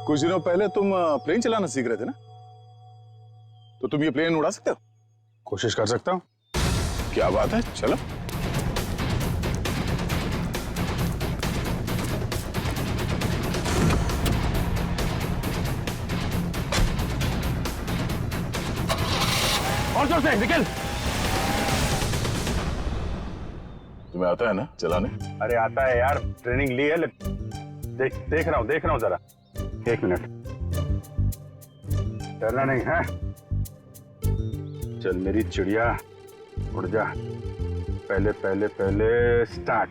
कुछ दिनों पहले तुम प्लेन चलाना सीख रहे थे ना, तो तुम ये प्लेन उड़ा सकते हो? कोशिश कर सकता हूँ। क्या बात है, चलो। और जोर से निकल। तुम्हें आता है ना चलाने? अरे आता है यार, ट्रेनिंग ली है। देख रहा हूँ जरा। 1 मिनट, डरना नहीं है। चल मेरी चिड़िया, उड़ जा। पहले पहले पहले स्टार्ट।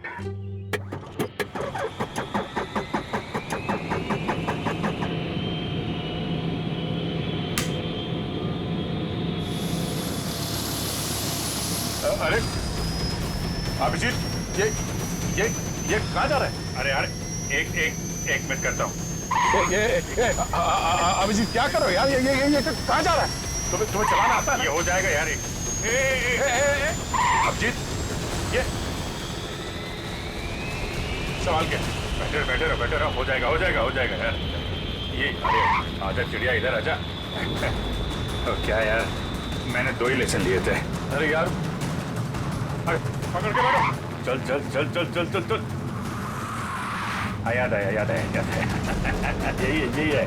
अरे अभिजीत, ये कहाँ जा रहा है? अरे यार एक मिनट करता हूँ। अभिजीत क्या कर रहे हो यार? ये कहाँ जा रहा है? तुम्हें चलाना आता है? ये हो जाएगा यार। अभिजीत, ये सवाल क्या? बैठे रहो। हो जाएगा यार। ये अरे आजा चिड़िया, इधर आजा। क्या यार, मैंने 2 ही लेसन लिए थे। अरे यार, अरे पकड़ के बैठो। चल। याद है। यही है।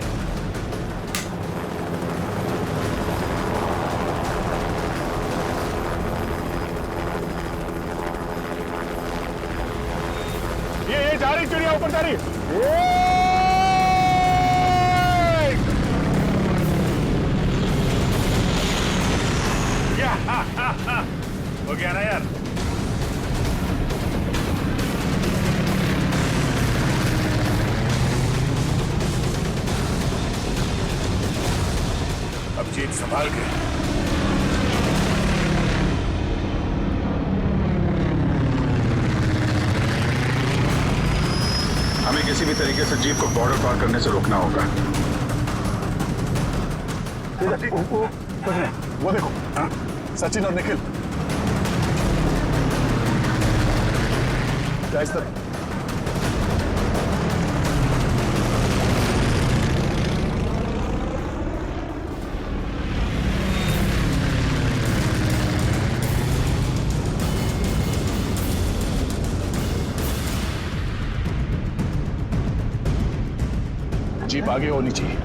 ये जा रही चिड़िया, ऊपर जा रही। हो गया ना यार। अब जीत संभाल के। हमें किसी भी तरीके से जीप को बॉर्डर पार करने से रोकना होगा। वो देखो, हाँ? सचिन और निखिल। क्या इस तरह? जीप आगे होनी चाहिए।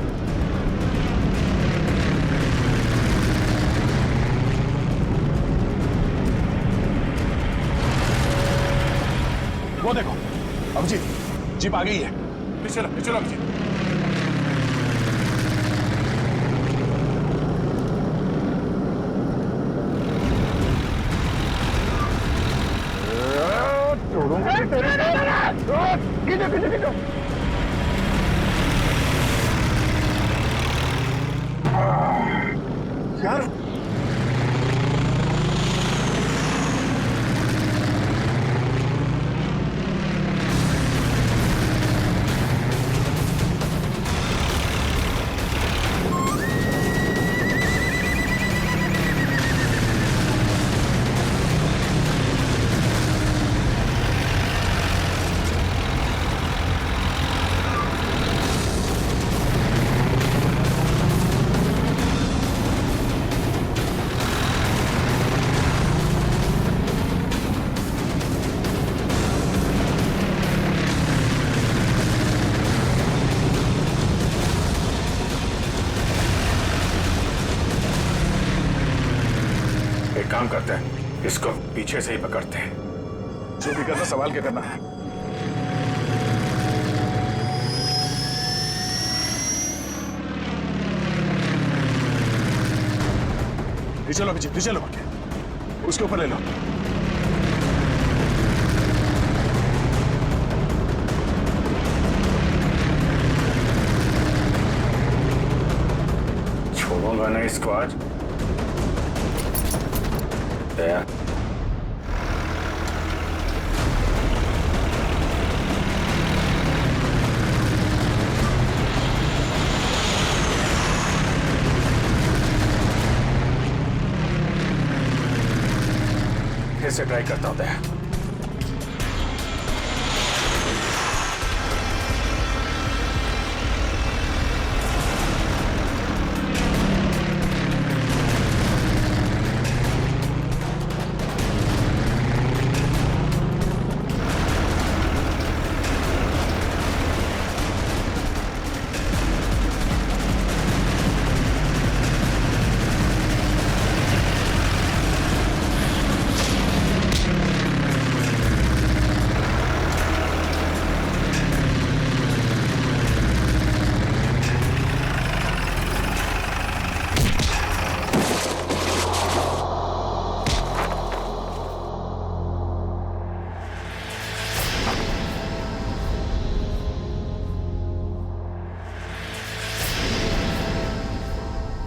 वो देखो अभिजीत, जीप आ गई है। चलो अभिजीत। यार काम करते हैं, इसको पीछे से ही पकड़ते हैं। जो भी करना संभाल के करना है। चलो अभिजीत, चलो उसके ऊपर ले लो। छोड़ूंगा नहीं इसको आज। दया फिर से ट्राई करता हूं। दया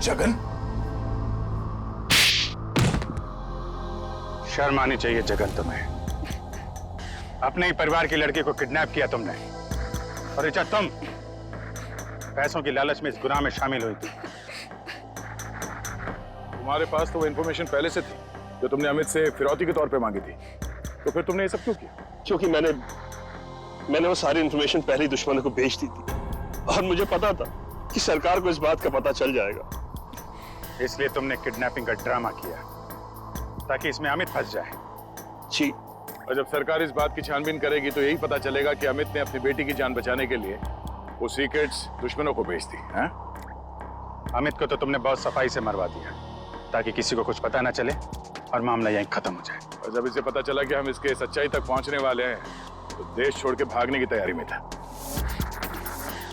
जगन, शर्म आनी चाहिए जगन तुम्हें। अपने ही परिवार की लड़की को किडनैप किया तुमने, और ऋचा तुम पैसों की लालच में इस गुनाह में शामिल हुई थी। तुम्हारे पास तो वो इन्फॉर्मेशन पहले से थी जो तुमने अमित से फिरौती के तौर पे मांगी थी, तो फिर तुमने ये सब क्यों किया? क्योंकि मैंने वो सारी इंफॉर्मेशन पहले ही दुश्मनों को भेज दी थी, और मुझे पता था कि सरकार को इस बात का पता चल जाएगा। इसलिए तुमने किडनैपिंग का ड्रामा किया ताकि इसमें अमित फंस जाए। जी, और जब सरकार इस बात की छानबीन करेगी तो यही पता चलेगा कि अमित ने अपनी बेटी की जान बचाने के लिए वो सीक्रेट्स दुश्मनों को बेच दी। हैं? अमित को तो तुमने बहुत सफाई से मरवा दिया ताकि किसी को कुछ पता ना चले और मामला यहीं खत्म हो जाए। और जब इसे पता चला कि हम इसके सच्चाई तक पहुंचने वाले हैं तो देश छोड़ के भागने की तैयारी में था।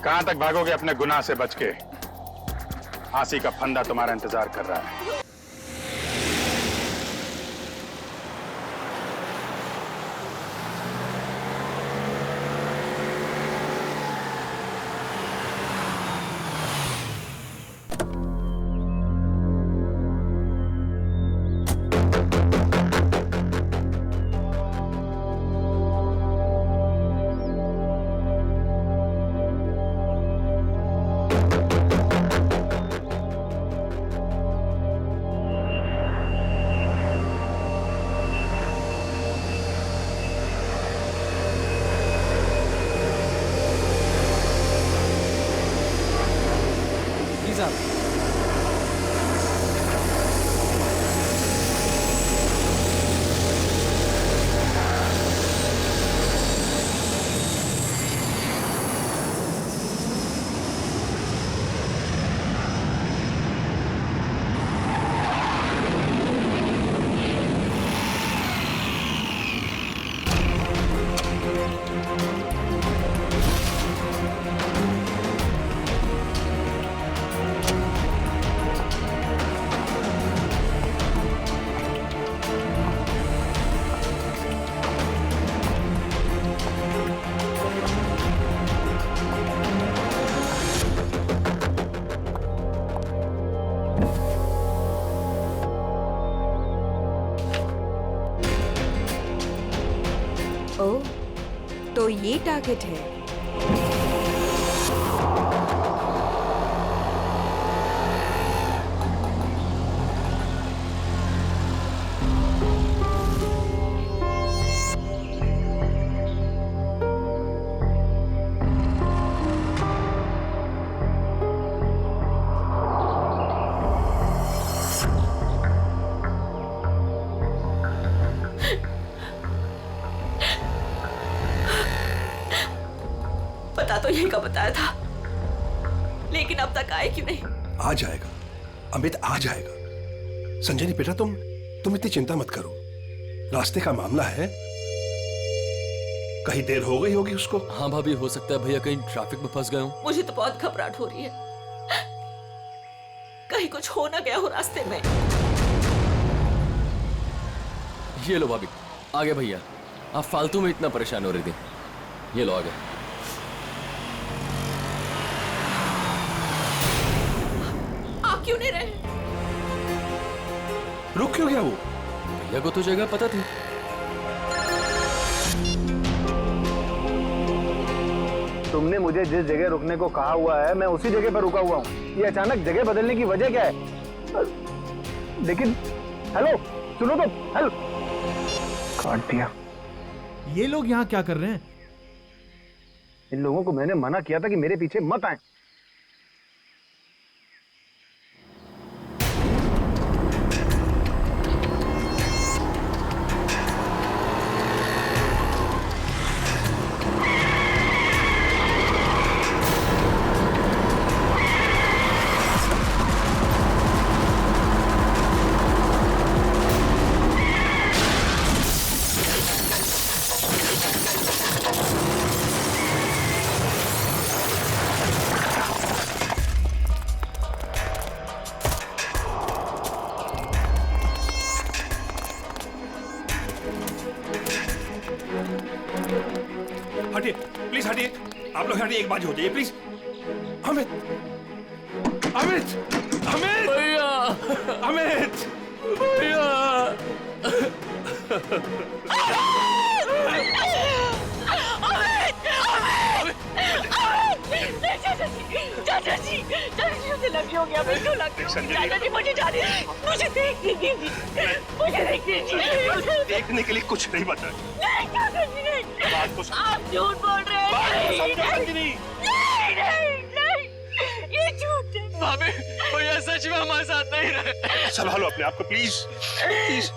कहां तक भागोगे अपने गुनाह से बच के? फांसी का फंदा तुम्हारा इंतजार कर रहा है। ओह, तो ये टारगेट है। तो यही का बताया था, लेकिन अब तक आए क्यों नहीं? आ जाएगा, अमित आ जाएगा। संजनी बेटा, तुम इतनी चिंता मत करो। रास्ते का मामला है, कहीं देर हो गई होगी उसको। हाँ भाभी, हो सकता है भैया कहीं ट्रैफिक में फंस गए हो। मुझे तो बहुत घबराहट हो रही है, कहीं कुछ हो ना गया हो रास्ते में। ये लो भाभी, आ गए भैया। आप फालतू में इतना परेशान हो रही थी। ये लो, आ गए। क्यों नहीं रहे? रुक क्यों गया वो? भैया को तो जगह पता थी। तुमने मुझे जिस जगह रुकने को कहा हुआ है मैं उसी जगह पर रुका हुआ हूँ। ये अचानक जगह बदलने की वजह क्या है? लेकिन हेलो, सुनो तो। हेलो, काट दिया। ये लोग यहाँ क्या कर रहे हैं? इन लोगों को मैंने मना किया था कि मेरे पीछे मत आए। हटिए प्लीज, हटिए। आप लोग हटिए, एक बात हो जाइए प्लीज। अमित, अमित, अमित, भैया, अमित, भैया। चाचा जी मुझे लगी हो गया, बिल्कुल लगी हो गई। चाचा जी मुझे जाने, मुझे देखने दीजिए, मुझे देखने दीजिए। देखने के लिए कुछ नहीं बचा। नहीं चाचा जी नहीं, बात तो आप झूठ बोल रहे हैं। नहीं, ये झूठ है। भाभी, भैया सच में हमारे साथ नहीं रहे। संभालो अपने आप को प्लीज, प्लीज।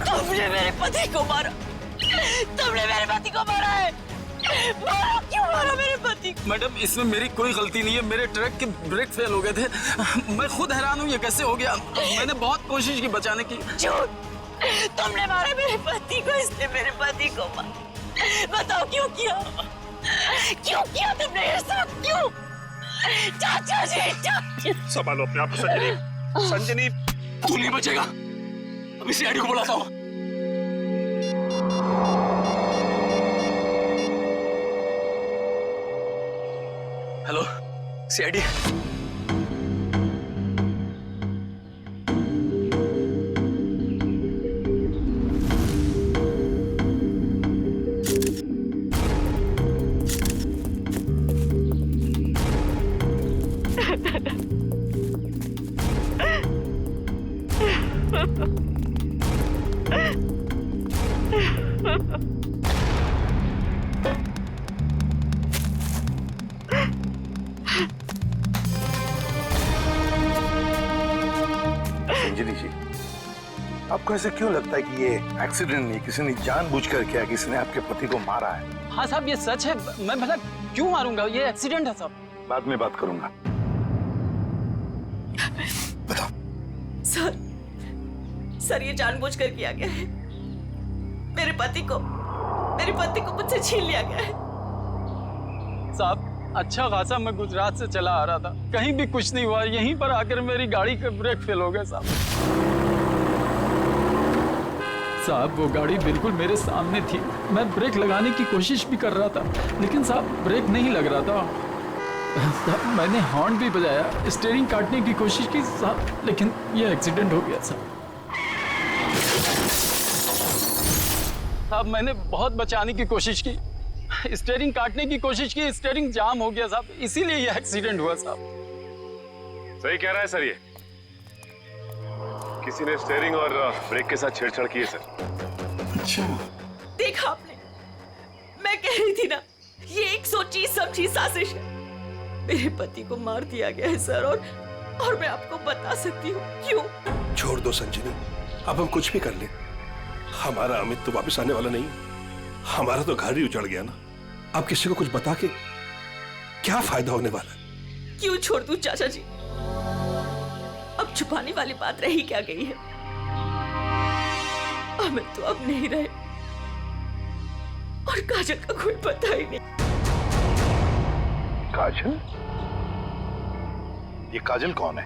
तुमने मेरे पति को मारा, तुमने मेरे पति को मारा है। मारा, क्यों मारा मेरे पति को? मैडम, इसमें मेरी कोई गलती नहीं है। मेरे ट्रक के ब्रेक फेल हो गए थे। मैं खुद हैरान हूँ ये कैसे हो गया। मैंने बहुत कोशिश की बचाने की। झूठ, तुमने मारा मेरे पति को, इसने मेरे पति को मारा। बताओ क्यों किया? क्यों किया तुमने ये सब? क्यों? चाचा जी, चाचा। संभालो अपने आप को संजनी, संजनी। तू नहीं बचेगा। अभी सीआईडी को बुलाता हूँ। Hello, CID. संजनी जी, आपको ऐसे क्यों लगता है कि ये एक्सीडेंट नहीं, किसी ने जानबूझकर किया, किसी ने आपके पति को मारा है? हाँ साहब, ये सच है। मैं भला क्यों मारूंगा? ये एक्सीडेंट है साहब। बाद में बात करूंगा। बताओ। सर ये जानबूझकर किया गया है। मेरे पति को मुझसे छीन लिया गया है। साहब, अच्छा खासा मैं गुजरात से चला आ रहा था, कहीं भी कुछ नहीं हुआ। यहीं पर आकर मेरी गाड़ी का ब्रेक फेल हो गया साहब। साहब, वो गाड़ी बिल्कुल मेरे सामने थी। मैं ब्रेक लगाने की कोशिश भी कर रहा था, लेकिन साहब ब्रेक नहीं लग रहा था। साहब, मैंने हॉर्न भी बजाया, स्टीयरिंग काटने की कोशिश की साहब, लेकिन ये एक्सीडेंट हो गया साहब। साहब, मैंने बहुत बचाने की कोशिश की, स्टीयरिंग काटने की कोशिश की, स्टीयरिंग जाम हो गया साहब, इसीलिए ये एक्सीडेंट हुआ साहब। सही कह रहा है सर, ये किसी ने स्टीयरिंग और ब्रेक के साथ छेड़छाड़ की है सर। अच्छा, देखा आपने, मैं कह रही थी ना, ये एक सोची समझी साजिश है। मेरे पति को मार दिया गया है सर, और मैं आपको बता सकती हूँ क्यों। छोड़ दो संजनी, अब हम कुछ भी कर ले, हमारा अमित तो वापस आने वाला नहीं। हमारा तो घर ही उजड़ गया ना। अब किसी को कुछ बता के क्या फायदा होने वाला है? क्यों छोड़ दूं चाचा जी? अब छुपाने वाली बात रही क्या गई है? अमित तो अब नहीं रहे, और काजल का कोई पता ही नहीं। काजल? ये काजल कौन है?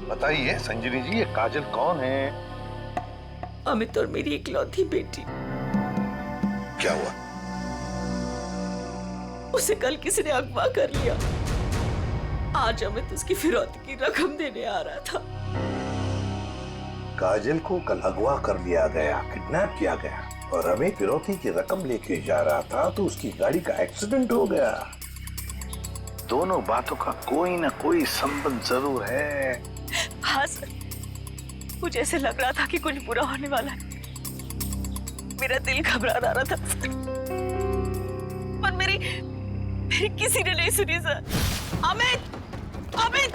बताइए संजनी जी, ये काजल कौन है? अमित और मेरी इकलौती बेटी। क्या हुआ? उसे कल किसी ने अगवा कर लिया। आज अमित उसकी फिरौती की रकम देने आ रहा था। काजल को कल अगवा कर लिया गया, किडनैप किया गया, और अमित फिरौती की रकम लेके जा रहा था तो उसकी गाड़ी का एक्सीडेंट हो गया। दोनों बातों का कोई ना कोई संबंध जरूर है। हाँ सर, मुझे ऐसे लग रहा था कि कुछ बुरा होने वाला है। मेरा दिल घबरा रहा था, पर मेरी किसी ने नहीं सुनी सर। अमित, अमित,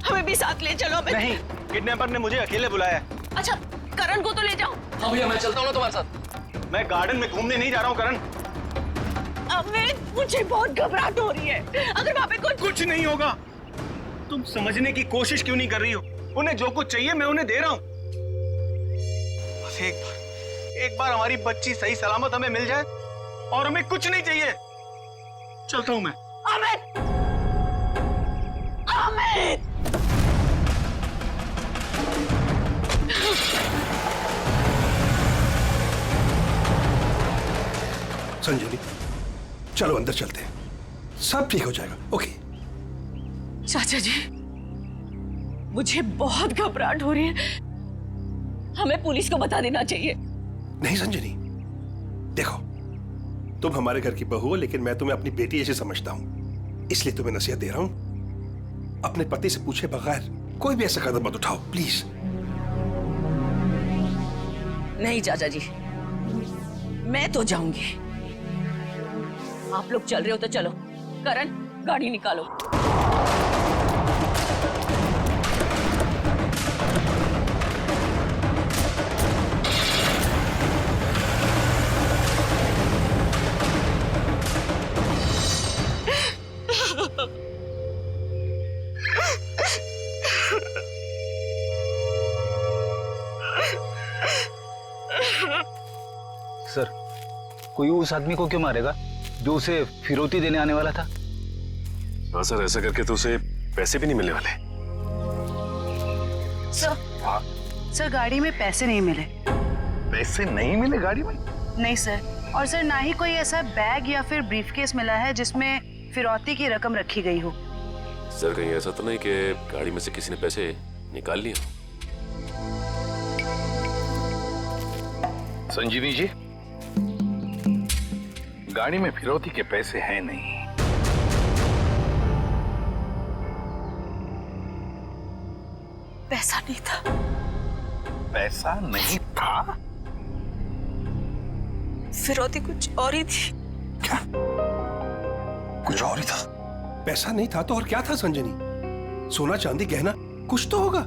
हमें भी साथ ले चलो। अमित नहीं, किडनैपर ने मुझे अकेले बुलाया है। अच्छा, करण को तो ले जाओ। हाँ भैया, मैं चलता हूँ ना तुम्हारे साथ। मैं गार्डन में घूमने नहीं जा रहा हूँ करण। अमित, मुझे बहुत घबराहट हो रही है। अगर वहाँ पे कुछ नहीं होगा। तुम समझने की कोशिश क्यों नहीं कर रही हो? उन्हें जो कुछ चाहिए मैं उन्हें दे रहा हूँ। बस एक बार हमारी बच्ची सही सलामत हमें मिल जाए और हमें कुछ नहीं चाहिए। चलता हूं मैं। अमित, अमित, संजनी, चलो अंदर चलते हैं, सब ठीक हो जाएगा। ओके। चाचा जी, मुझे बहुत घबराहट हो रही है, हमें पुलिस को बता देना चाहिए। नहीं संजनी, देखो तुम हमारे घर की बहू हो, लेकिन मैं तुम्हें अपनी बेटी जैसे समझता हूं, इसलिए तुम्हें नसीहत दे रहा हूं, अपने पति से पूछे बगैर कोई भी ऐसा कदम मत उठाओ, प्लीज। नहीं चाचा जी, मैं तो जाऊंगी। आप लोग चल रहे हो तो चलो। करण, गाड़ी निकालो। सर, कोई उस आदमी को क्यों मारेगा जो उसे फिरौती देने आने वाला था? हाँ सर, ऐसा करके तो उसे पैसे भी नहीं मिलने वाले। सर गाड़ी में पैसे नहीं मिले। पैसे नहीं मिले गाड़ी में? नहीं सर, और सर ना ही कोई ऐसा बैग या फिर ब्रीफकेस मिला है जिसमें फिरौती की रकम रखी गई हो। सर कहीं ऐसा तो नहीं कि गाड़ी में से किसी ने पैसे निकाल लिए? संजीवी जी, गाड़ी में फिरौती के पैसे हैं नहीं। पैसा नहीं था। पैसा नहीं था? फिरौती कुछ और ही थी। क्या? कुछ और ही था? पैसा नहीं था तो और क्या था संजनी? सोना चांदी गहना कुछ तो होगा।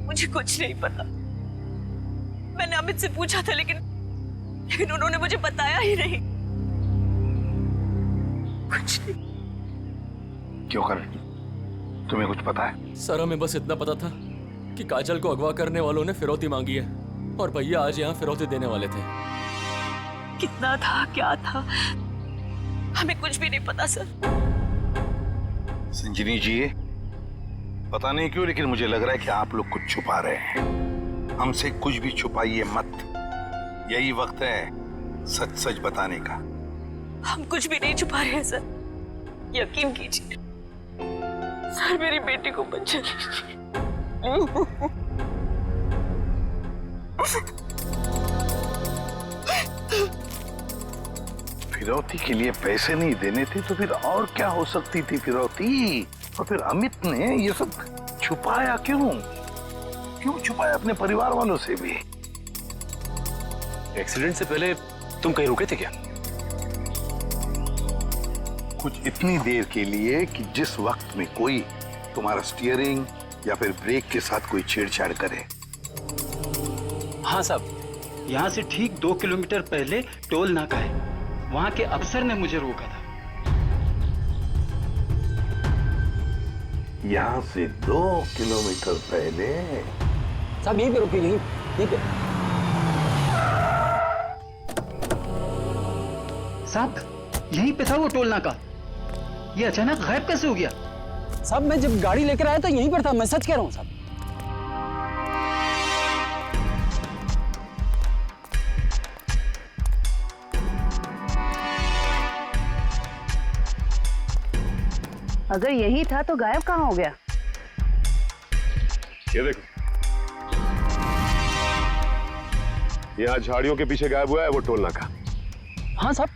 मुझे कुछ नहीं पता। मैंने अमित से पूछा था, लेकिन उन्होंने मुझे बताया ही नहीं। कुछ नहीं। क्यों कर? तुम्हें कुछ पता है? सर हमें बस इतना पता था कि काजल को अगवा करने वालों ने फिरौती मांगी है और भैया आज यहाँ फिरौती देने वाले थे। कितना था, क्या था, हमें कुछ भी नहीं पता सर। संजीवी जी, पता नहीं क्यों लेकिन मुझे लग रहा है कि आप लोग कुछ छुपा रहे हैं। हमसे कुछ भी छुपाइए मत, यही वक्त है सच सच बताने का। हम कुछ भी नहीं छुपा रहे हैं सर, यकीन कीजिए। सर मेरी बेटी को बचा लीजिए। फिरौती के लिए पैसे नहीं देने थे तो फिर और क्या हो सकती थी फिरौती? और फिर अमित ने ये सब छुपाया क्यों? क्यों छुपाया अपने परिवार वालों से भी? एक्सीडेंट से पहले तुम कहीं रुके थे क्या? कुछ इतनी देर के लिए कि जिस वक्त में कोई तुम्हारा स्टीयरिंग या फिर ब्रेक के साथ कोई छेड़छाड़ करे। हाँ साहब, यहाँ से ठीक 2 किलोमीटर पहले टोल नाका है, वहाँ के अफसर ने मुझे रोका था। यहाँ से 2 किलोमीटर पहले? साहब यहीं पे रुके, यहीं पे। साहब यहीं पे था वो टोल नाका, ये अचानक गायब कैसे हो गया? साहब मैं जब गाड़ी लेकर आया था यहीं पर था, मैं सच कह रहा हूँ साहब। अगर यही था तो गायब कहाँ हो गया? ये देखो, यहाँ झाड़ियों के पीछे गायब हुआ है वो टोल नाका। हाँ साहब,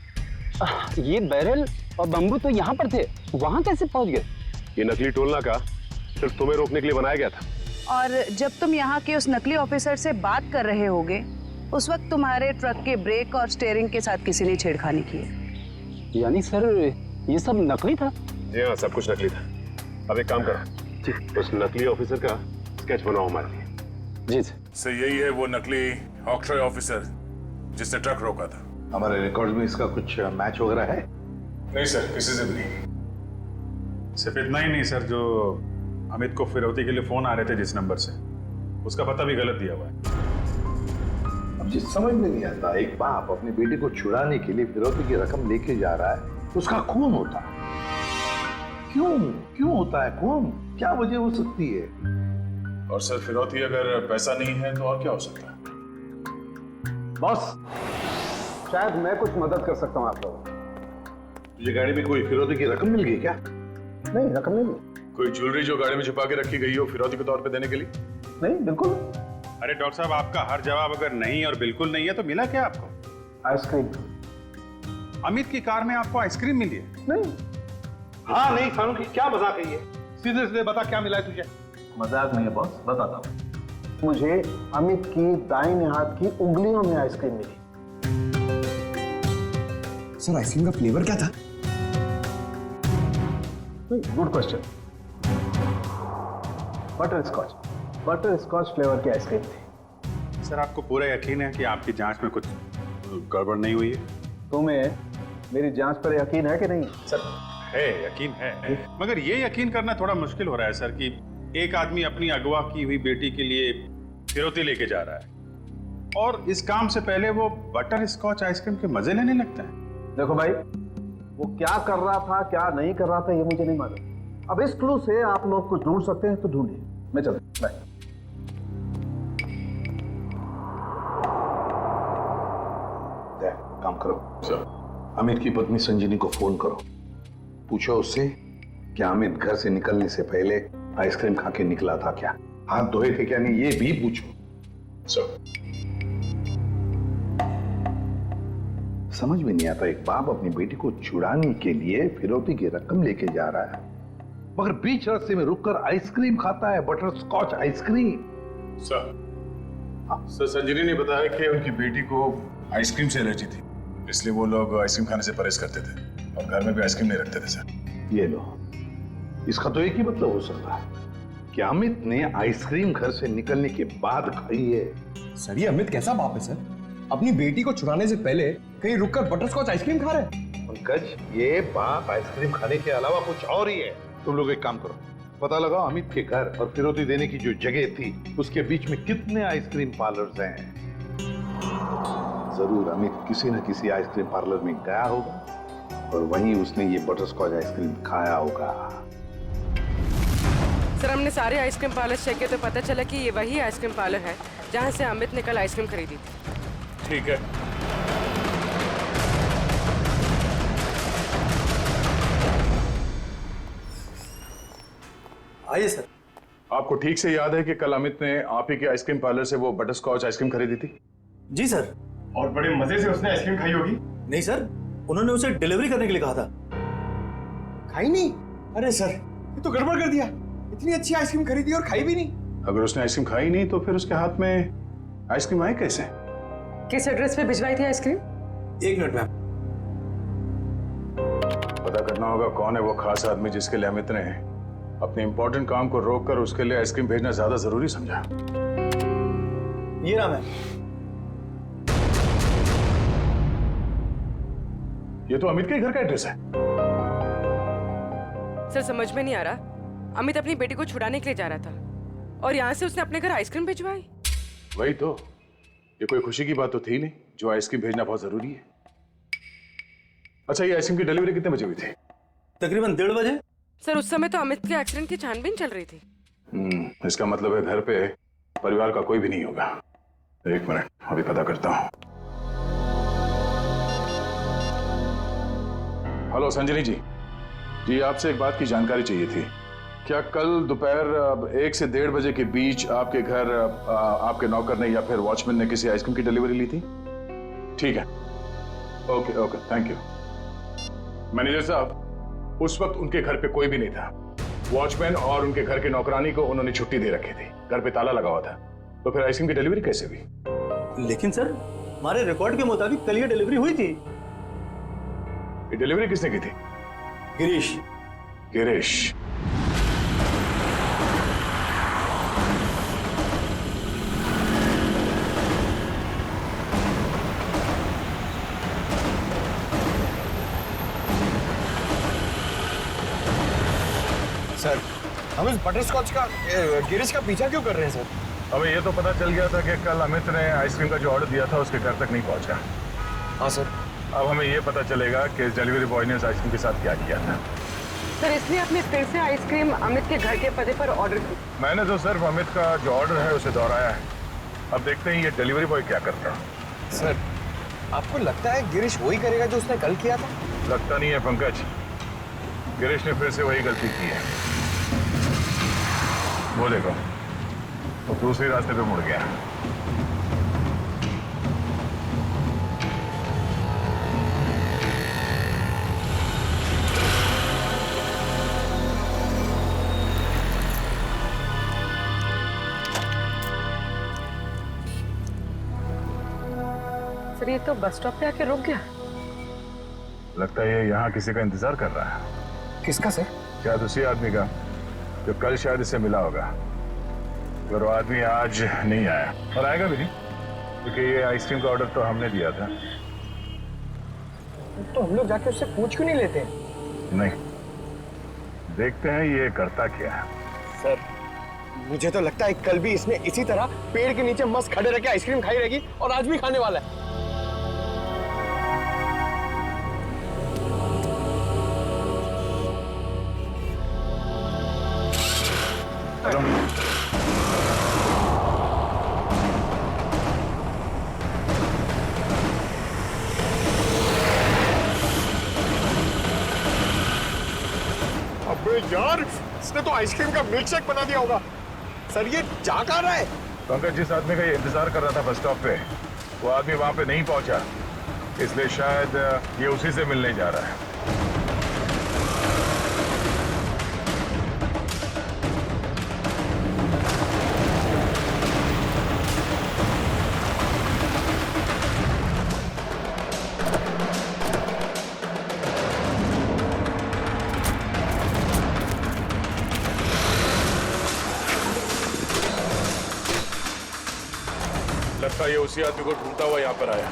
ये बैरल और बम्बू तो यहाँ पर थे, वहाँ कैसे पहुँच गए? ये नकली टोल नाका सिर्फ तुम्हें रोकने के लिए बनाया गया था। और जब तुम यहाँ के उस नकली ऑफिसर से बात कर रहे होगे, उस वक्त तुम्हारे ट्रक के ब्रेक और स्टीयरिंग के साथ किसी ने छेड़खानी की है। यानी सर ये सब नकली था? जी हाँ, सब कुछ नकली था। अब एक काम करो, उस नकली ऑफिसर का स्केच बनाओ हमारे लिए। जी सर, यही है वो नकली ऑक्ट्रॉय ऑफिसर जिसने ट्रक रोका था। हमारे रिकॉर्ड में इसका कुछ मैच वगैरह है? नहीं सर, किसी से भी नहीं। सिर्फ इतना ही नहीं सर, जो अमित को फिरौती के लिए फोन आ रहे थे जिस नंबर से, उसका पता भी गलत दिया हुआ है। मुझे समझ में नहीं आता, एक बाप अपनी बेटी को छुड़ाने के लिए फिरौती की रकम लेके जा रहा है, उसका खून होता है। क्यों होता है खून? क्या वजह हो सकती है? और सर फिरौती अगर पैसा नहीं है तो और क्या हो सकता है? बॉस, शायद मैं कुछ मदद कर सकता हूँ आप लोगों को। तुझे गाड़ी में कोई फिरौती की रकम मिल गई क्या? नहीं, रकम नहीं मिली। कोई ज्वेलरी जो गाड़ी में छुपा के रखी गई हो फिरौती के तौर पे देने के लिए? नहीं, बिल्कुल। अरे डॉक्टर साहब, आपका हर जवाब अगर नहीं और बिल्कुल नहीं है तो मिला क्या आपको? आइसक्रीम। अमित की कार में आपको आइसक्रीम मिली है? नहीं। हाँ नहीं फारूकी, क्या मजाक है ये? सीधे सीधे बता क्या मिला है तुझे? मजाक नहीं है बॉस, बताता हूँ। मुझे अमित की दाहिने हाथ की उंगलियों में आइसक्रीम मिली। सर आइसक्रीम का फ्लेवर क्या था? Good question. Butterscotch flavour की आइसक्रीम थी। सर आपको पूरा यकीन है कि आपकी जांच में कुछ गड़बड़ नहीं हुई है? तुम्हें मेरी जांच पर यकीन है कि नहीं? सर है, यकीन है, मगर ये यकीन करना थोड़ा मुश्किल हो रहा है सर कि एक आदमी अपनी अगवा की हुई बेटी के लिए फिरौती लेके जा रहा है और इस काम से पहले वो बटर स्कॉच आइसक्रीम के मजे लेने लगता है। देखो भाई, वो क्या कर रहा था क्या नहीं कर रहा था ये मुझे नहीं मालूम। अब इस क्लू से आप लोग कुछ ढूंढ सकते हैं तो ढूंढिए। मैं चलता, बाय। काम करो सर, अमित की पत्नी संजीनी को फोन करो, पूछो उससे कि अमित घर से निकलने से पहले आइसक्रीम खा के निकला था क्या, हाथ धोए थे क्या नहीं, ये भी पूछो सर। समझ में नहीं आता, एक बाप अपनी बेटी को छुड़ाने के लिए फिरौती की रकम लेके जा रहा है मगर बीच रास्ते में रुककर आइसक्रीम खाता है, बटर स्कॉच आइसक्रीम। सर संजीनी ने बताया कि उनकी बेटी को आइसक्रीम से एलर्जी थी, इसलिए वो लोग आइसक्रीम खाने से परहेज करते थे और घर में भी आइसक्रीम नहीं रखते थे सर। ये लो, इसका तो एक ही मतलब हो सकता है कि अमित ने आइसक्रीम घर से निकलने के बाद खाई है। सर ये अमित कैसा बाप है सर? अपनी बेटी को छुड़ाने से पहले कहीं रुककर बटरस्कॉच आइसक्रीम खा रहे हैं। पंकज, ये बाप आइसक्रीम खाने के अलावा कुछ और ही है। तुम लोग एक काम करो, पता लगाओ अमित के घर और फिरौती देने की जो जगह थी उसके बीच में कितने आइसक्रीम पार्लर्स हैं। जरूर अमित किसी न किसी आइसक्रीम पार्लर में गया होगा और वहीं उसने ये बटरस्कॉच आइसक्रीम खाया होगा। सर हमने सारे आइसक्रीम पार्लर चेक किए तो पता चला कि ये वही आइसक्रीम पार्लर है जहाँ से अमित ने कल आइसक्रीम खरीदी थी। ठीक है, आइए सर। आपको ठीक से याद है कि कल अमित ने आप ही के आइसक्रीम पार्लर से वो बटरस्कॉच आइसक्रीम खरीदी थी? जी सर। और बड़े मजे से उसने आइसक्रीम खाई होगी। नहीं सर, उन्होंने उसे डिलीवरी करने के लिए कहा था। खाई नहीं? अरे सर ये तो गड़बड़ कर दिया, इतनी अच्छी आइसक्रीम खरीदी और खाई भी नहीं। अगर उसने आइसक्रीम खाई नहीं तो फिर उसके हाथ में आइसक्रीम आई कैसे? किस एड्रेस पे भिजवाई थी आइसक्रीम? एक मिनट मैम। पता करना होगा कौन है वो खास आदमी जिसके लिए अमित ने अपने इंपॉर्टेंट काम को रोककर उसके लिए आइसक्रीम भेजना ज्यादा जरूरी समझा। ये नाम है। ये तो अमित के घर का एड्रेस है। सर समझ में नहीं आ रहा, अमित अपनी बेटी को छुड़ाने के लिए जा रहा था और यहाँ से उसने अपने घर आइसक्रीम भिजवाई। वही तो, ये कोई खुशी की बात तो थी नहीं जो आइसक्रीम भेजना बहुत जरूरी है। अच्छा, ये आइसक्रीम की डिलीवरी कितने बजे हुई थी? तकरीबन 1:30 बजे। सर उस समय तो अमित के एक्सीडेंट की छानबीन चल रही थी। इसका मतलब है घर पे परिवार का कोई भी नहीं होगा। एक मिनट, अभी पता करता हूँ। हेलो संजनी जी, जी आपसे एक बात की जानकारी चाहिए थी। क्या कल दोपहर 1 से 1:30 बजे के बीच आपके घर आपके नौकर ने या फिर वॉचमैन ने किसी आइसक्रीम की डिलीवरी ली थी? ठीक है, okay okay, thank you. Manager साहब, उस वक्त उनके घर पे कोई भी नहीं था। वॉचमैन और उनके घर के नौकरानी को उन्होंने छुट्टी दे रखी थी, घर पे ताला लगा हुआ था, तो फिर आइसक्रीम की डिलीवरी कैसे हुई? लेकिन सर हमारे रिकॉर्ड के मुताबिक कल ये डिलीवरी हुई थी। ये डिलीवरी किसने की थी? गिरीश। गिरीश? सर हम इस बटरस्कॉच का गिरीश का पीछा क्यों कर रहे हैं सर? हमें ये तो पता चल गया था कि कल अमित ने आइसक्रीम का जो ऑर्डर दिया था उसके घर तक नहीं पहुंचा। हाँ सर। अब हमें ये पता चलेगा कि डिलीवरी बॉय ने इस आइसक्रीम के साथ क्या किया था। सर इसलिए आपने फिर से आइसक्रीम अमित के घर के पते पर ऑर्डर की? मैंने तो सिर्फ अमित का जो ऑर्डर है उसे दोहराया है। अब देखते हैं ये डिलीवरी बॉय क्या करता है। सर आपको लगता है गिरीश वही करेगा जो उसने कल किया था? लगता नहीं है पंकज, गिरीश ने फिर से वही गलती की है। वो देखो, वो दूसरे रास्ते पे मुड़ गया। सर ये तो बस स्टॉप पे आके रुक गया। लगता है ये यहाँ किसी का इंतजार कर रहा है। किसका सर? शायद उसी आदमी का जो कल शायद इससे मिला होगा। अगर वो आदमी आज नहीं आया, और आएगा भी नहीं, क्योंकि ये आइसक्रीम का ऑर्डर तो हमने दिया था। तो हम लोग जाके उससे पूछ क्यों नहीं लेते? नहीं, देखते हैं ये करता क्या है। सर मुझे तो लगता है कल भी इसने इसी तरह पेड़ के नीचे मस्त खड़े रह के आइसक्रीम खाई रहेगी और आज भी खाने वाला है। अबे यार, इसने तो आइसक्रीम का मिल्क शेक बना दिया होगा। सर ये जा कहाँ रहा है? पंकज जिस आदमी का ये इंतजार कर रहा था बस स्टॉप पे, वो आदमी वहां पे नहीं पहुंचा, इसलिए शायद ये उसी से मिलने जा रहा है। लगता है ये उसी आदमी को ढूंढता हुआ यहाँ पर आया।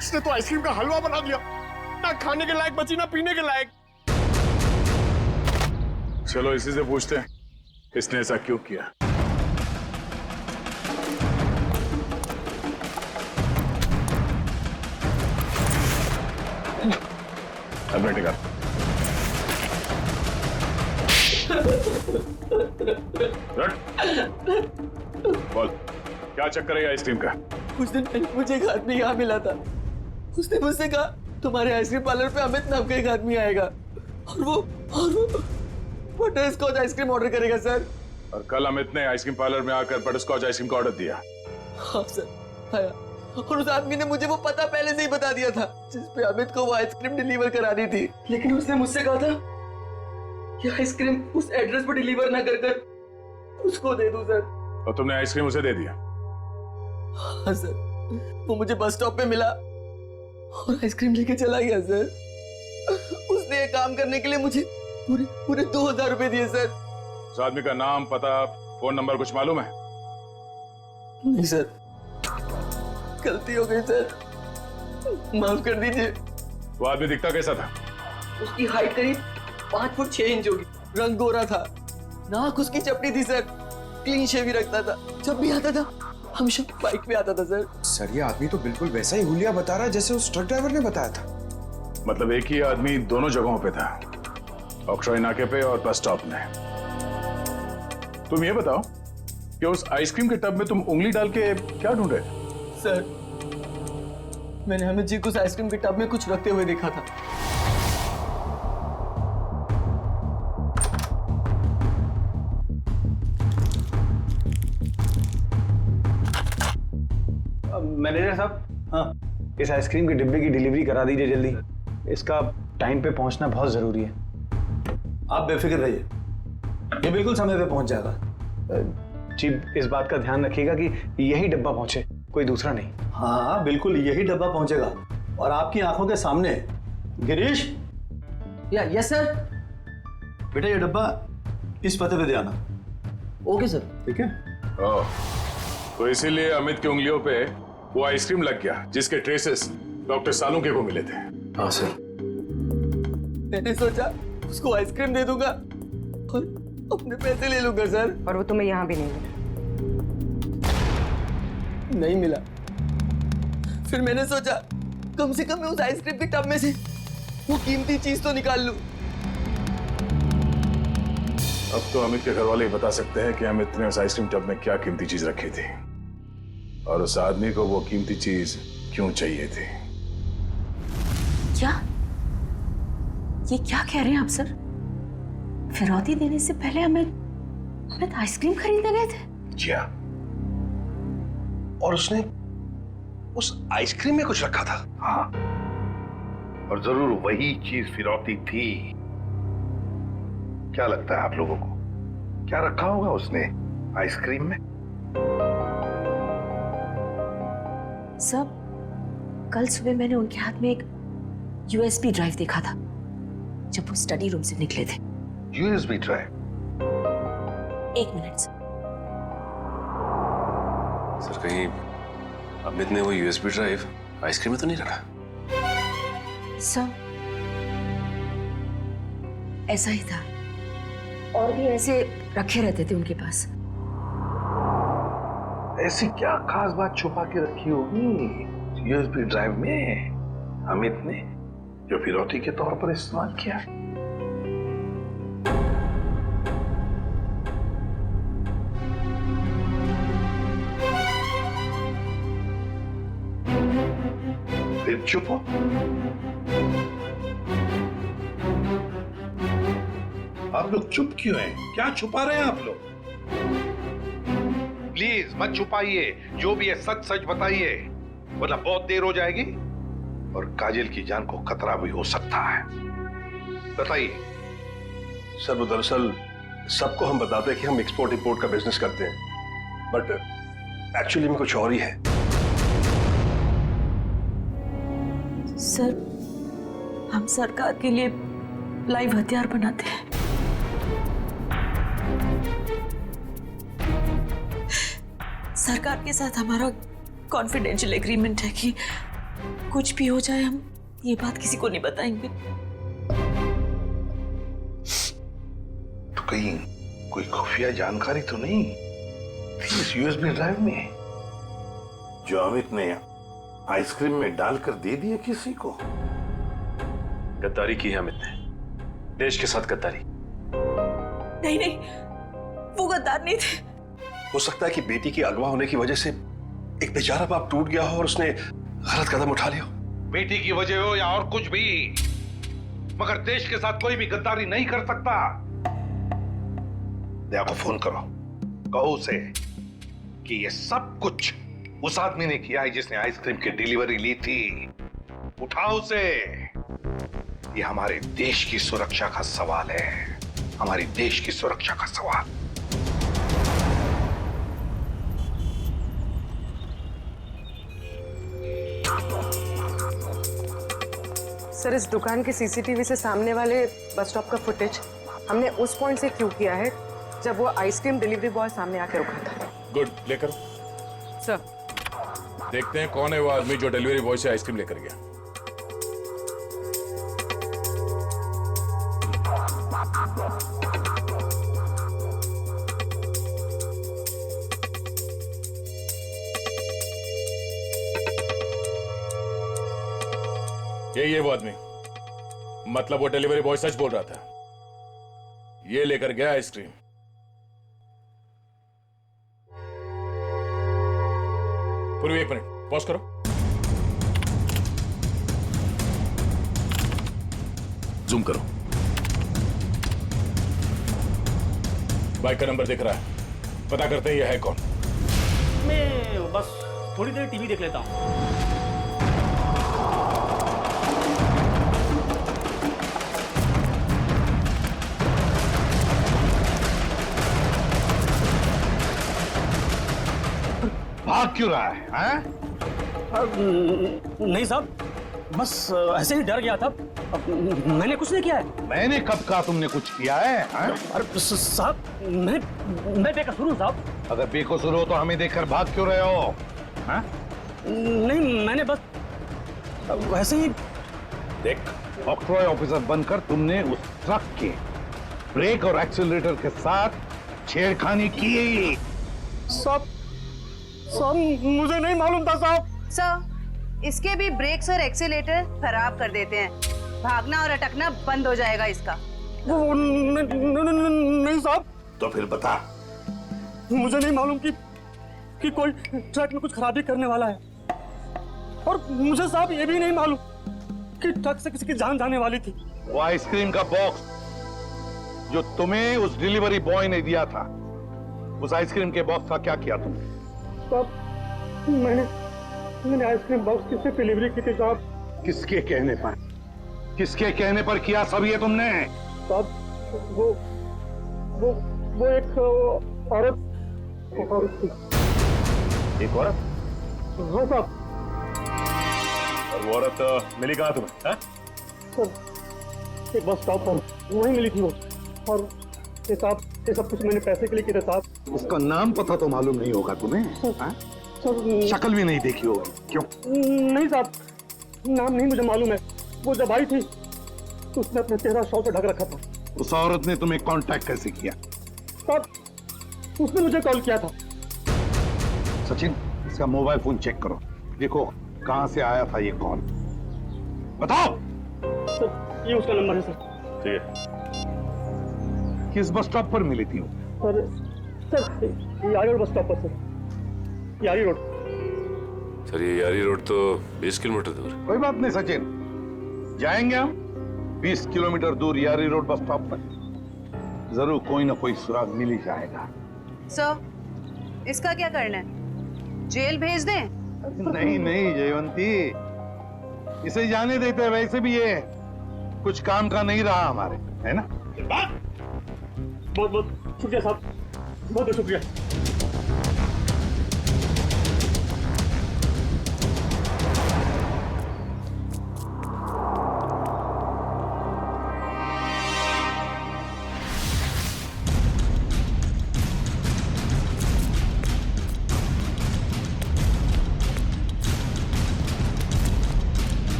इसने तो आइसक्रीम का हलवा बना दिया, ना खाने के लायक बची ना पीने के लायक। चलो इसी से पूछते हैं इसने ऐसा क्यों किया। अब बैठेगा। बोल क्या चक्कर है आइसक्रीम का? कुछ दिन पहले मुझे एक आदमी यहाँ मिला था। उसने मुझसे कहा तुम्हारे आइसक्रीम पार्लर पे अमित नाम का एक आदमी आएगा और वो बटर स्कॉच आइसक्रीम ऑर्डर करेगा सर। और कल अमित ने आइसक्रीम पार्लर में आकर बटर स्कॉच आइसक्रीम का ऑर्डर दिया। हाँ सर आया, और उस आदमी ने मुझे वो पता पहले से ही बता दिया था जिस पे अमित को वो आइसक्रीम डिलीवर करानी थी। लेकिन उसने मुझसे कहा था कि आइसक्रीम उस एड्रेस पर डिलीवर ना कर उसको दे दूं सर। और तुमने आइसक्रीम उसे दे दिया? हाँ सर, वो मुझे बस स्टॉप पे मिला और आइसक्रीम लेके चला गया सर। उसने ये काम करने के लिए मुझे पूरे 2000 रुपए दिए सर। उस आदमी का नाम, पता, फोन नंबर कुछ मालूम है? नहीं सर, गलती हो गई सर, माफ कर दीजिए। वो आदमी दिखता कैसा था? उसकी हाइट करीब 5 फुट 6 इंच होगी, रंग गोरा था, नाक उसकी चपटी थी सर, क्लीन शेव ही रखता था, जब भी आता था हमेशा बाइक पे आता था सर। सर ये आदमी तो बिल्कुल वैसा ही हुलिया बता रहा है जैसे उस ट्रक ड्राइवर ने बताया था। मतलब एक ही आदमी दोनों जगहों पे था, ऑक्ट्रॉय नाके पे और बस स्टॉप में। तुम ये बताओ कि उस आइसक्रीम के टब में तुम उंगली डाल के क्या ढूंढे? सर मैंने अमित जी को उस आइसक्रीम के टब में कुछ रखते हुए देखा था। मैनेजर साहब, हाँ इस आइसक्रीम के डिब्बे की डिलीवरी करा दीजिए जल्दी। इसका टाइम पे पहुंचना बहुत जरूरी है। आप बेफिक्र रहिए, ये बिल्कुल समय पे पहुंच जाएगा। जी इस बात का ध्यान रखिएगा कि यही डब्बा पहुंचे, कोई दूसरा नहीं। हाँ बिल्कुल यही डब्बा पहुंचेगा और आपकी आंखों के सामने। Girish, yes sir. बेटा ये डब्बा इस पते पे दे आना। Okay sir. ठीक है। तो इसीलिए अमित की उंगलियों पे वो आइसक्रीम लग गया जिसके ट्रेसेस डॉक्टर सालुंके को मिले थे। हाँ सर। मैंने सोचा उसको आइसक्रीम दे दूंगा और अपने पैसे ले लूंगा सर। और वो तुम्हें यहाँ भी नहीं मिला। नहीं मिला। फिर मैंने सोचा कम से कम मैं उस आइसक्रीम के टब में से वो कीमती चीज तो निकाल लूं। अब तो अमित के घर वाले ही बता सकते हैं कि अमित ने उस आइसक्रीम टब में क्या कीमती चीज रखी थी और उस आदमी को वो कीमती चीज क्यों चाहिए थी। क्या ये क्या कह रहे हैं आप सर? फिरौती देने से पहले हमें आइसक्रीम खरीदने गए थे? जी हाँ। और उसने उस आइसक्रीम में कुछ रखा था। हाँ, और जरूर वही चीज फिरौती थी। क्या लगता है आप लोगों को, क्या रखा होगा उसने आइसक्रीम में? सब कल सुबह मैंने उनके हाथ में एक यूएसबी ड्राइव देखा था जब वो स्टडी रूम से निकले थे। USB drive? एक मिनट सर, कहीं अमित ने वो यूएसबी ड्राइव आइसक्रीम में तो नहीं रखा? सर ऐसा ही था, और भी ऐसे रखे रहते थे उनके पास। ऐसी क्या खास बात छुपा के रखी होगी यूएसबी ड्राइव में अमित ने जो फिरौती के तौर पर इस्तेमाल किया? फिर चुप हो। आप लोग चुप क्यों हैं? क्या छुपा रहे हैं आप लोग? प्लीज मत छुपाइए, जो भी है सच सच बताइए, वरना बहुत देर हो जाएगी और काजल की जान को खतरा भी हो सकता है। बताइए। सर वो दरअसल सबको हम बताते हैं कि हम एक्सपोर्ट इंपोर्ट का बिजनेस करते हैं, बट एक्चुअली में कुछ और ही है। सर हम सरकार के लिए लाइव हथियार बनाते हैं। सरकार के साथ हमारा कॉन्फिडेंशियल एग्रीमेंट है कि कुछ भी हो जाए हम ये बात किसी को नहीं बताएंगे। तो कहीं कोई खुफिया जानकारी तो नहीं थी इस यूएसबी ड्राइव में जो अमित ने आइसक्रीम में डालकर दे दिया किसी को? गद्दारी की है अमित ने, देश के साथ गद्दारी। नहीं नहीं, वो गद्दार नहीं थे। हो सकता है कि बेटी के अगवा होने की वजह से एक बेचारा बाप टूट गया हो और उसने गलत कदम उठा लिया। बेटी की वजह हो या और कुछ भी, मगर देश के साथ कोई भी गद्दारी नहीं कर सकता। दया को फोन करो, कहो उसे कि ये सब कुछ उस आदमी ने किया है जिसने आइसक्रीम की डिलीवरी ली थी। उठाओ उसे। ये हमारे देश की सुरक्षा का सवाल है, हमारे देश की सुरक्षा का सवाल। सर इस दुकान के सीसीटीवी से सामने वाले बस स्टॉप का फुटेज हमने उस पॉइंट से क्यों किया है जब वो आइसक्रीम डिलीवरी बॉय सामने आकर रुका था। गुड, लेकर सर देखते हैं कौन है वो आदमी जो डिलीवरी बॉय से आइसक्रीम लेकर गया। यही है वो आदमी, मतलब वो डिलीवरी बॉय सच बोल रहा था, ये लेकर गया आइसक्रीम। पूरी 1 मिनट पॉज करो। जूम करो। बाइक का नंबर दिख रहा है, पता करते हैं ये है कौन। मैं बस थोड़ी देर टीवी देख लेता हूँ। भाग क्यों रहा है, हैं? नहीं साहब, बस ऐसे ही डर गया था। मैंने कुछ नहीं किया है। मैंने कब कहा तुमने कुछ किया है, हैं? अरे साहब, मैं बेकसूर हूँ साहब। अगर बेकसूर हो तो हमें देखकर भाग क्यों रहे हो, हैं? नहीं, मैंने बस वैसे ही। देख, ऑक्ट्रॉय ऑफिसर बनकर तुमने उस ट्रक के ब्रेक और एक्सीलरेटर के साथ छेड़खानी की। साहब मुझे नहीं मालूम था साहब। सर, इसके भी ब्रेक्स और एक्सीलेटर खराब कर देते हैं। भागना और अटकना बंद हो जाएगा इसका। नहीं साहब। तो फिर बता। मुझे नहीं मालूम कि कोई ट्रक में कुछ खराबी करने वाला है, और मुझे साहब ये भी नहीं मालूम कि ट्रक से किसी की जान जाने वाली थी। वो आइसक्रीम का बॉक्स जो तुम्हें उस डिलीवरी बॉय ने दिया था, उस आइसक्रीम के बॉक्स का क्या किया तुमने? साहब, मैंने आइसक्रीम बॉक्स किससे डिलीवरी की थी साहब? किसके कहने पर? किसके कहने पर किया सब ये तुमने? साहब, वो एक औरत थी। एक औरत? हाँ साहब। और वो औरत मिली कहाँ तुम्हें, हैं? सर, एक बस स्टॉप पर वहीं मिली थी वो। और ये साहब, ये सब कुछ मैंने पैसे के लिए किया साहब। उसका नाम पता तो मालूम नहीं होगा तुम्हें, हैं? शक्ल भी नहीं देखी होगी, क्यों? नहीं साहब, नाम नहीं मुझे मालूम है। वो जब आई थी तो उसने अपने चेहरा शॉल से ढक रखा था। उस औरत ने तुम्हें कांटेक्ट कैसे किया? साहब, उसने मुझे कॉल किया था। सचिन, इसका मोबाइल फोन चेक करो, देखो कहां से आया था ये कॉल। बताओ। सर, ये उसका नंबर है सर। ठीक है। किस बस स्टॉप पर मिली थी वो? सर, यारी रोड बस स्टॉप पर सर। यारी रोड। सर, ये यारी रोड तो 20 किलोमीटर दूर है। कोई बात नहीं सचिन, जाएंगे हम 20 किलोमीटर दूर यारी रोड बस स्टॉप पर। जरूर कोई ना कोई सुराग मिल ही जाएगा। सर, इसका क्या करना है? जेल भेज दें? नहीं जयवंती, इसे जाने देते। वैसे भी ये कुछ काम का नहीं रहा हमारे, है ना? बहुत बहुत शुक्रिया साहब, बहुत बहुत शुक्रिया।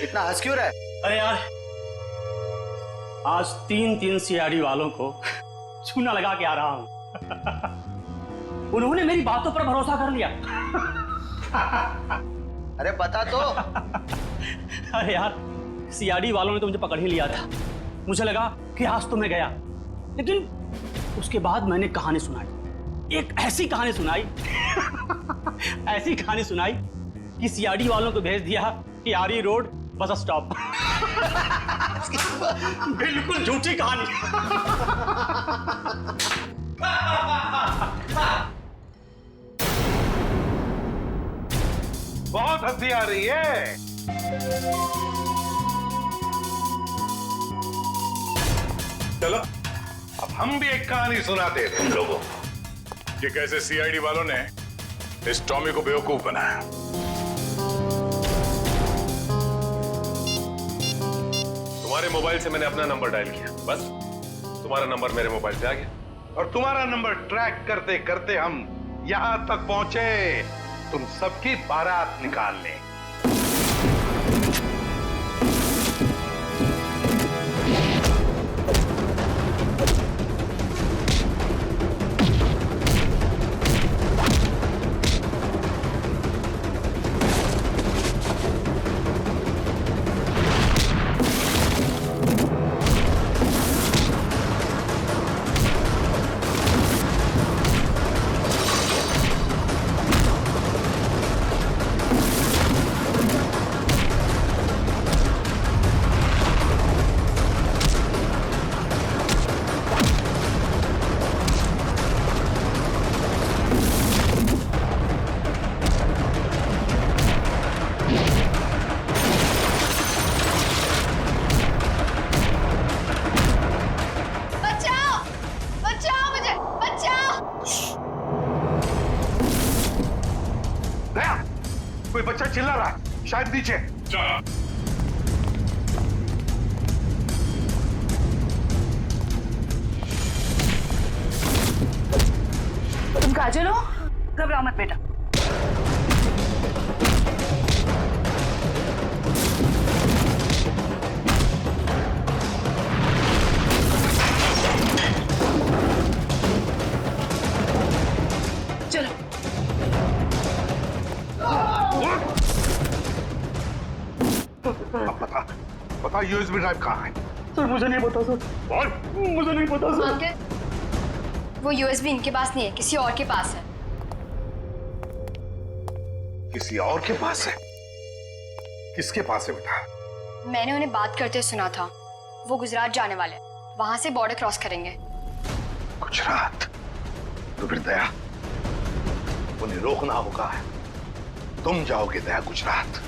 इतना हंस क्यों रहा है? अरे यार, आज 3 सीआईडी वालों को चूना लगा के आ रहा हूं। उन्होंने मेरी बातों पर भरोसा कर लिया। अरे बता तो। अरे यार, सीआईडी वालों ने तो मुझे पकड़ ही लिया था। मुझे लगा कि आज तो मैं गया, लेकिन उसके बाद मैंने कहानी सुनाई। एक ऐसी कहानी सुनाई ऐसी कहानी सुनाई कि सीआईडी वालों को भेज दिया कि यारी रोड बस स्टॉप। बिल्कुल झूठी कहानी। बहुत हंसी आ रही है। चलो अब हम भी एक कहानी सुनाते हैं तुम लोगों को कि कैसे सीआईडी वालों ने इस टॉमी को बेवकूफ बनाया। तुम्हारे मोबाइल से मैंने अपना नंबर डायल किया, बस तुम्हारा नंबर मेरे मोबाइल से आ गया। और तुम्हारा नंबर ट्रैक करते करते हम यहां तक पहुंचे, तुम सबकी बारात निकालने। ऊपर चिल्ला रहा है, शायद नीचे। तुम काजल हो? घबराओ मत बेटा। चलो। बता यूएसबी ड्राइव कहाँ है? सर मुझे नहीं पता सर। बोल। मुझे नहीं पता सर। अंकल, वो यूएसबी इनके पास नहीं है, किसी और के पास है। किसी और के पास है? किसके पास है बेटा? मैंने उन्हें बात करते सुना था। वो गुजरात जाने वाले हैं, वहां से बॉर्डर क्रॉस करेंगे। गुजरात? तो फिर दया, उन्हें रोकना होगा। तुम जाओगे दया गुजरात।